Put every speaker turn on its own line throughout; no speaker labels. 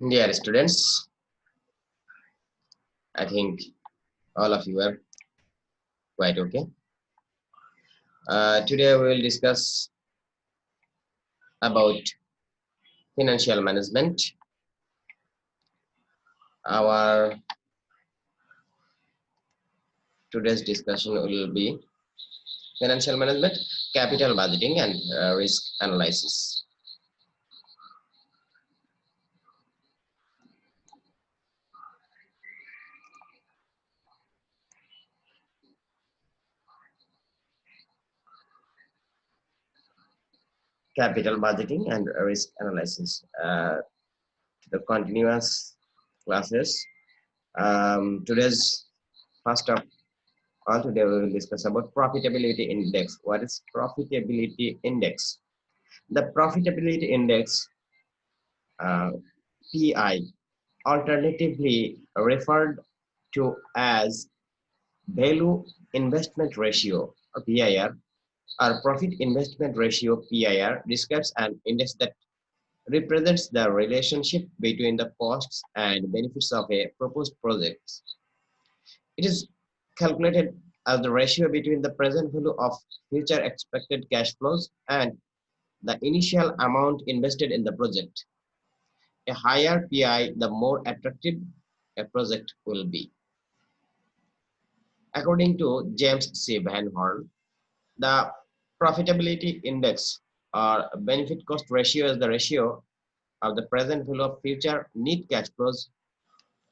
Dear students, I think all of you are quite okay. Today we will discuss about financial management. Our today's discussion will be financial management, capital budgeting, and risk analysis. Capital budgeting and risk analysis. The continuous classes. Today's first of all, today we will discuss about profitability index. What is profitability index? The profitability index, uh, PI, alternatively referred to as value investment ratio or PIR, or profit investment ratio PIR, describes an index that represents the relationship between the costs and benefits of a proposed project. It is calculated as the ratio between the present value of future expected cash flows and the initial amount invested in the project. A higher PI, the more attractive a project will be. According to James C. Van Horn, the profitability index or benefit cost ratio is the ratio of the present value of future net cash flows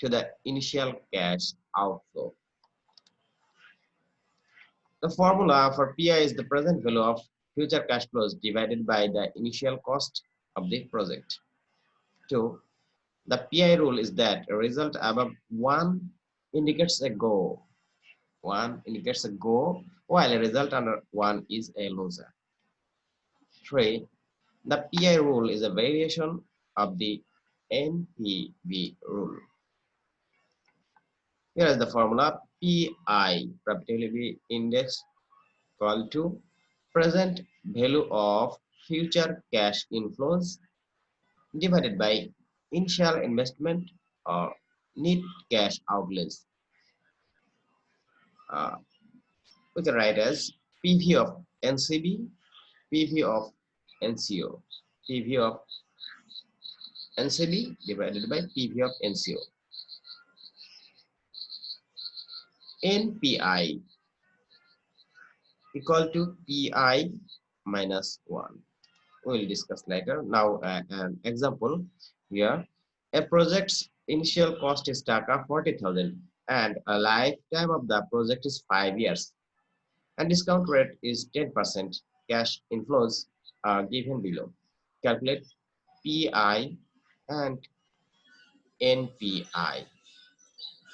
to the initial cash outflow. The formula for PI is the present value of future cash flows divided by the initial cost of the project. 2. The PI rule is that a result above 1 indicates a go. 1 indicates a go, while a result under 1 is a loser. 3. The PI rule is a variation of the NPV rule. Here is the formula: PI, profitability index, equal to present value of future cash inflows divided by initial investment or net cash outlays. We can write as PV of NCB, PV of NCO, PV of NCB divided by PV of NCO. NPI equal to PI minus 1. We will discuss later. Now an example here. A project's initial cost is Taka 40,000 and a lifetime of the project is 5 years. And discount rate is 10%. Cash inflows are given below. Calculate PI and NPI.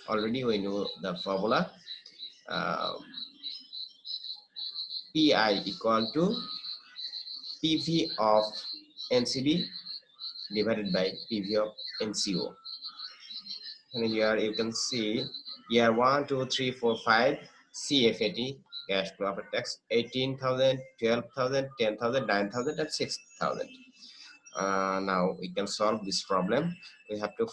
Already we know the formula. PI equal to PV of NCB divided by PV of NCO. And here you can see year 1, 2, 3, 4, 5 CFAT, cash flow after tax, 18,000, 12,000, 10,000, 9,000, and 6,000. Now we can solve this problem. We have to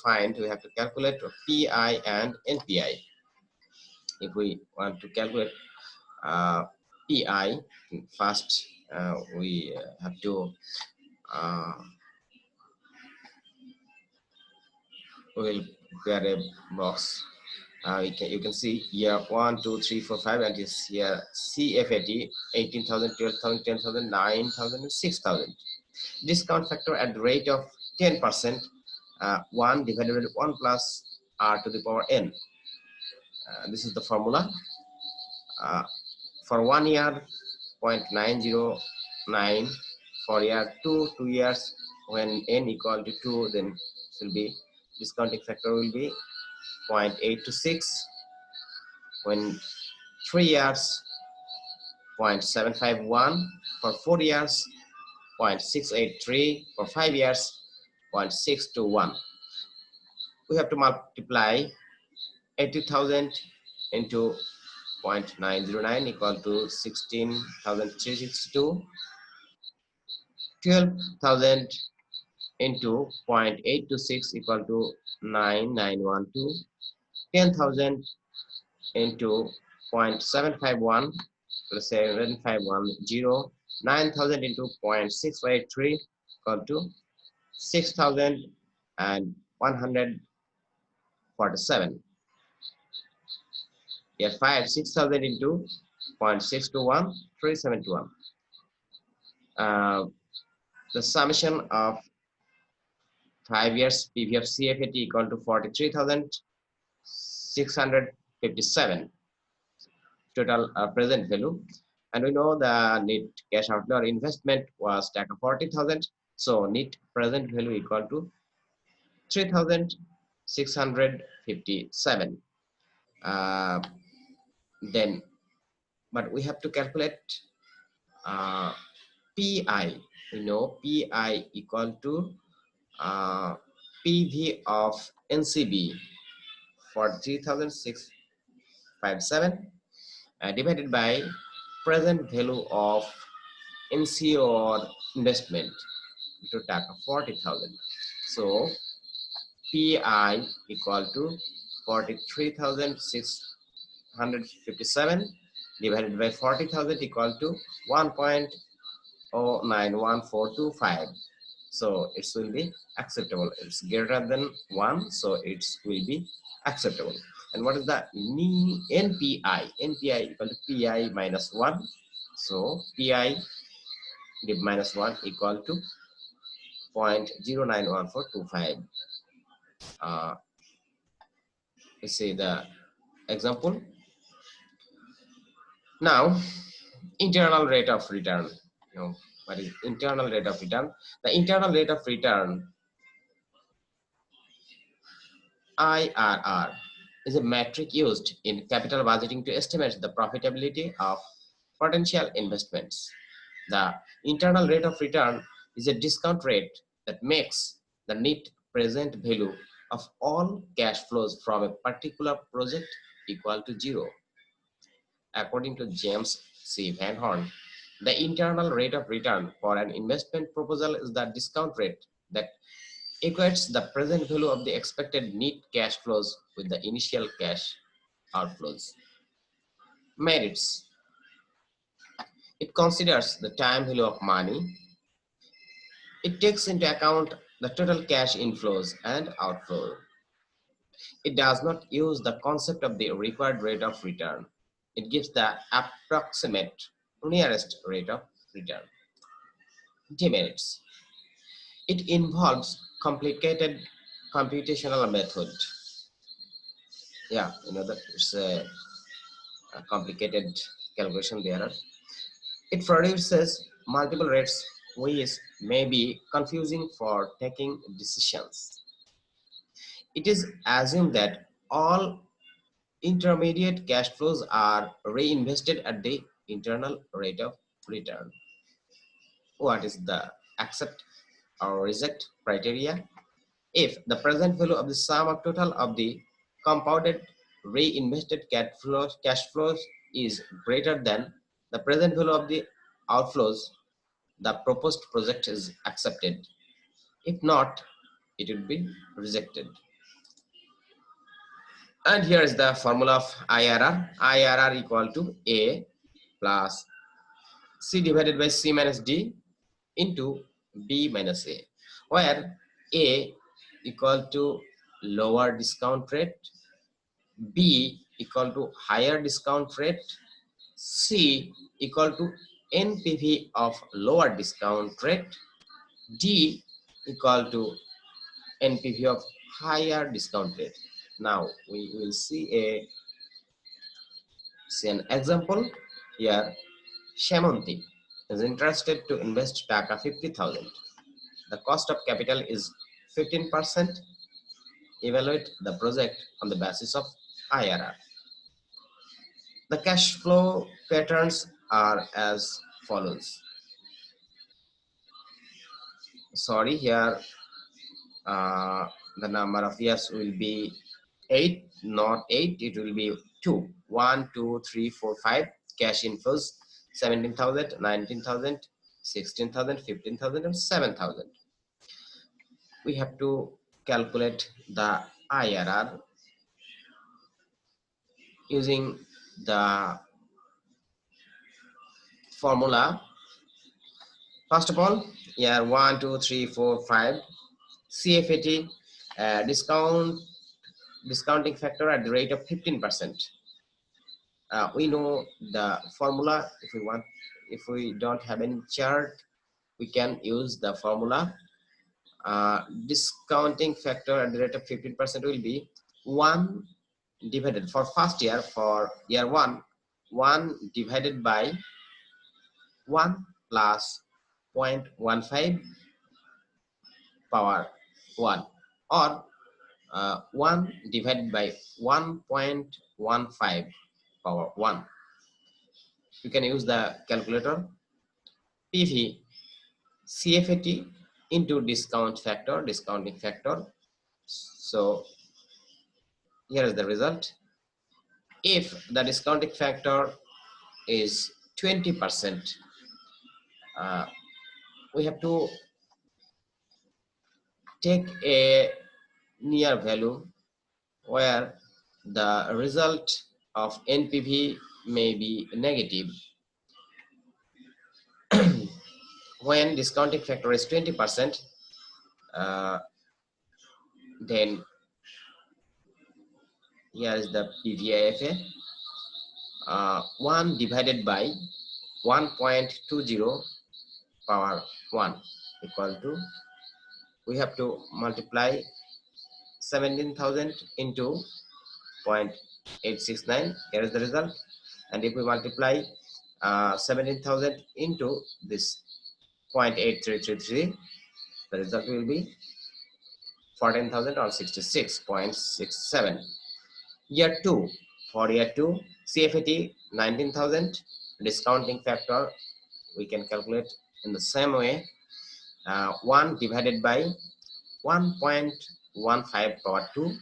calculate PI and NPI. If we want to calculate PI, first we have to we'll prepare a box. You can see here 1, 2, 3, 4, 5, and this here CFAT 18,000, 12,000, 10,000, 9,000, and 6,000. Discount factor at the rate of 10%, 1 divided by 1 plus r to the power n. This is the formula. For 1 year, 0.909. For year 2 years, when n equal to 2, then it will be discounting factor will be 0.826. When 3 years, 0.751. For 4 years, 0.683. For 5 years, 0.621. We have to multiply 80,000 into 0.909 equal to 16,362. 12,000 into 0.826 equal to 9912. 10,000 into 0.751 plus 7510. 9,000 into 0.653 equal to 6,147. Here 6,000 into 0.621, 371. The summation of 5 years PV of CFAT equal to 43,657 total present value. And we know the net cash outflow or investment was stack of 40,000. So net present value equal to 3,657. Then, but we have to calculate PI. We know PI equal to PV of NCB for 3,657 divided by present value of NCO or investment to taka 40,000. So PI equal to 43,657 divided by 40,000 equal to 1.091425. So it will be acceptable. It's greater than 1, so it will be acceptable. And what is the NPI? NPI equal to PI minus 1. So PI minus 1 equal to 0.091425. Let's say the example. Now, internal rate of return. What is internal rate of return? The internal rate of return, IRR, is a metric used in capital budgeting to estimate the profitability of potential investments. The internal rate of return is a discount rate that makes the net present value of all cash flows from a particular project equal to 0. According to James C. Van Horn, the internal rate of return for an investment proposal is the discount rate that equates the present value of the expected net cash flows with the initial cash outflows. Merits. It considers the time value of money. It takes into account the total cash inflows and outflow. It does not use the concept of the required rate of return. It gives the approximate nearest rate of return. Demerits. It involves complicated computational method. Yeah, that it's a complicated calculation there. It produces multiple rates which may be confusing for taking decisions. It is assumed that all intermediate cash flows are reinvested at the internal rate of return. What is the accept or reject criteria? If the present value of the sum of total of the compounded reinvested cash flows is greater than the present value of the outflows, the proposed project is accepted. If not, it will be rejected. And here is the formula of IRR. IRR equal to A plus C divided by C minus D into B minus A, where A equal to lower discount rate, B equal to higher discount rate, C equal to NPV of lower discount rate, D equal to NPV of higher discount rate. Now we will see an example here. Shamanti is interested to invest Taka 50,000. The cost of capital is 15%. Evaluate the project on the basis of IRR. The cash flow patterns are as follows. Sorry, here the number of years will be 8, not 8, it will be 2. 1, 2, 3, 4, 5. Cash inflows 17,000, 19,000, 16,000, 15,000, and 7,000. we have to calculate the IRR using the formula. First of all, year 1, 2, 3, 4, 5, CFAT discounting factor at the rate of 15%. We know the formula. If we don't have any chart, we can use the formula. Discounting factor at the rate of 15% will be 1 divided for first year, for year 1, 1 divided by 1 plus 0.15 power 1, or 1 divided by 1.15 power 1. You can use the calculator. PV CFAT into discounting factor. So here is the result. If the discounting factor is 20%, we have to take a near value where the result of NPV may be negative. When discounting factor is 20%, then here is the PVIFA. 1 divided by 1.20 power 1 equal to, we have to multiply 17,000 into 0.869. Here is the result. And if we multiply 17,000 into this 0.8333, the result will be 14,000 or 66.67. Year 2, for year 2, CFAT 19,000, discounting factor we can calculate in the same way. 1 divided by 1.15 power 2,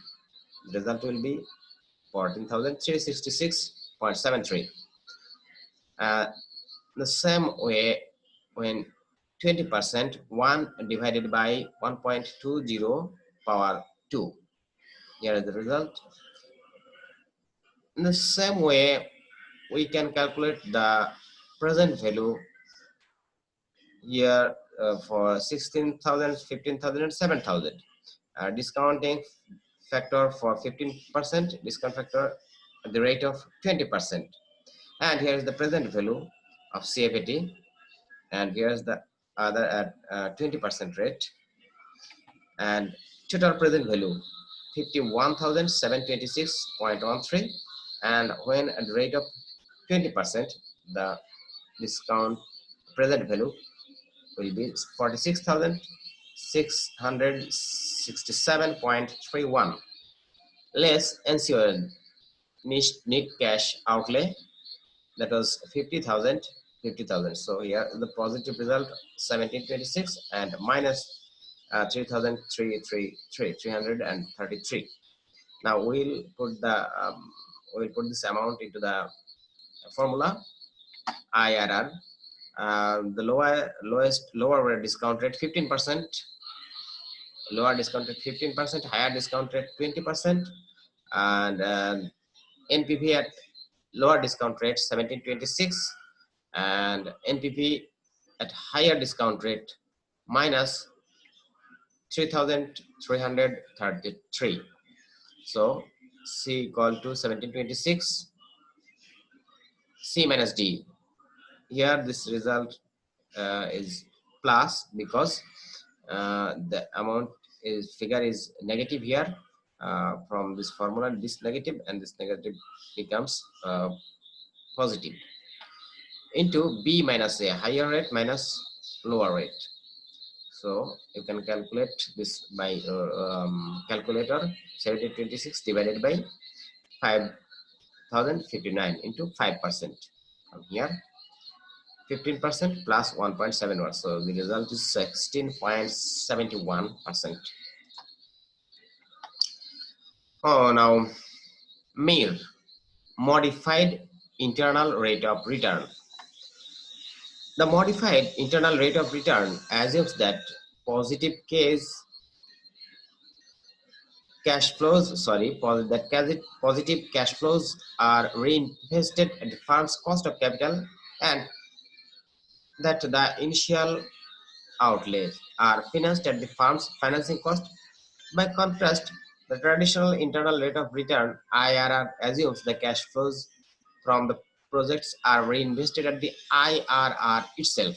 the result will be 14,366.73. The same way, when 20%, 1 divided by 1.20 power 2, here is the result. In the same way, we can calculate the present value here for 16,000, 15,000, and 7,000. Discounting factor for 15%, discount factor at the rate of 20%. And here is the present value of CFAT, and here is the other at 20% rate. And total present value 51,726.13, and when at the rate of 20%, the discount present value will be 46,667.31, less NCOL need cash outlay, that was 50,000. So here the positive result 1726 and minus 333. Now we'll put this amount into the formula. IRR, the lower discount rate 15%, lower discount rate 15%, higher discount rate 20%, and NPV at lower discount rate 1726, and NPV at higher discount rate minus 3,333. So C equal to 1726, C minus D. Here this result is plus, because the amount figure is negative here. From this formula, this negative and this negative becomes positive, into B minus A, higher rate minus lower rate. So you can calculate this by calculator. 1726 divided by 5,059 into 5%. From here 15% plus 1.71, so the result is 16.71%. Oh, now MIR, modified internal rate of return. The modified internal rate of return assumes that positive case positive cash flows are reinvested at the firm's cost of capital, and that the initial outlays are financed at the firm's financing cost. By contrast, the traditional internal rate of return (IRR) assumes the cash flows from the projects are reinvested at the IRR itself.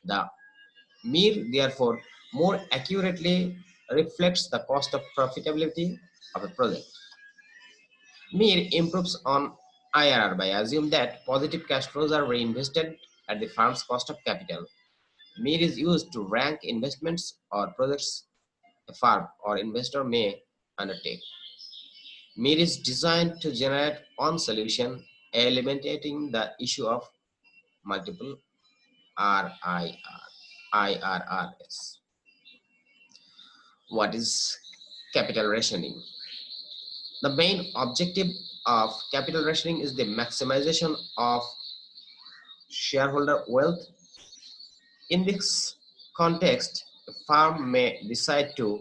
The MER, therefore, more accurately reflects the cost of profitability of a project. MER improves on IRR by assuming that positive cash flows are reinvested at the firm's cost of capital. MER is used to rank investments or projects a firm or investor may undertake. MER is designed to generate one solution, eliminating the issue of multiple IRRs. What is capital rationing? The main objective of capital rationing is the maximization of shareholder wealth. In this context, a firm may decide to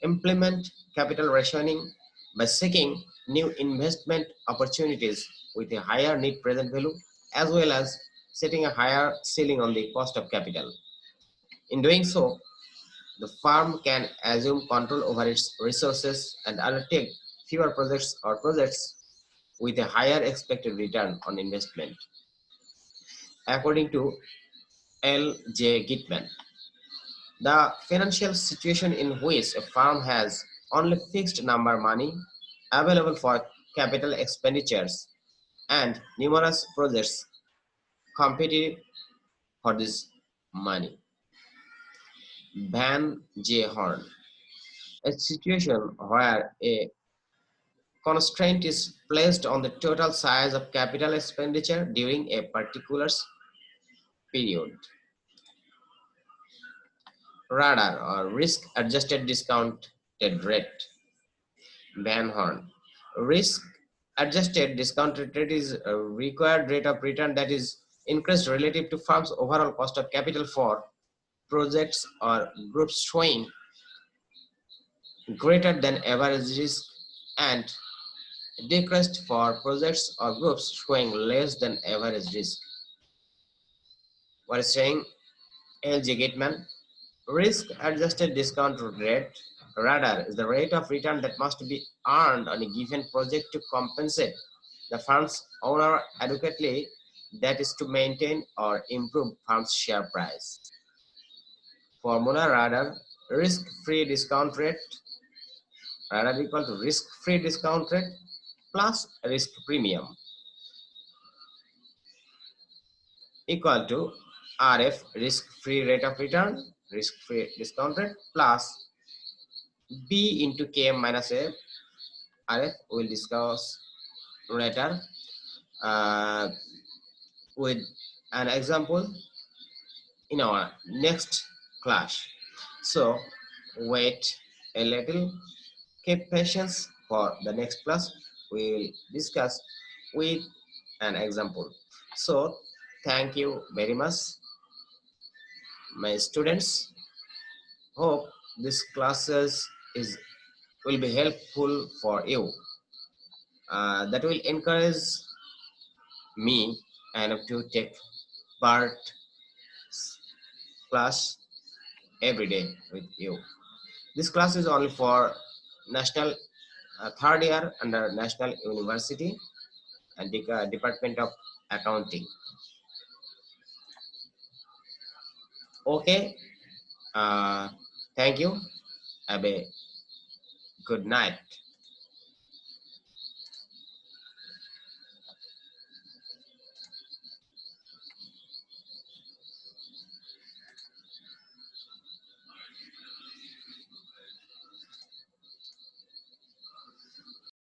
implement capital rationing by seeking new investment opportunities with a higher net present value, as well as setting a higher ceiling on the cost of capital. In doing so, the firm can assume control over its resources and undertake fewer projects or projects with a higher expected return on investment. According to L. J. Gitman, the financial situation in which a firm has only fixed number money available for capital expenditures and numerous projects competing for this money. Van J. Horn, a situation where a constraint is placed on the total size of capital expenditure during a particular period. Radar or risk adjusted discounted rate. Van Horn. Risk adjusted discounted rate is a required rate of return that is increased relative to firm's overall cost of capital for projects or groups showing greater than average risk and decreased for projects or groups showing less than average risk. What is saying L.J. Gateman? Risk-adjusted discount rate, rather, is the rate of return that must be earned on a given project to compensate the firm's owner adequately, that is to maintain or improve firm's share price. Formula rather, risk-free discount rate, rather equal to risk-free discount rate plus risk premium equal to RF, risk-free rate of return, risk-free discount rate plus B into K minus A. RF we'll discuss later with an example in our next class. So wait a little, keep patience for the next class. We'll discuss with an example. So thank you very much, my students. Hope this classes will be helpful for you. That will encourage me and to take part class every day with you. This class is only for national third year under National University and the Department of Accounting. Okay, thank you. Have a good night.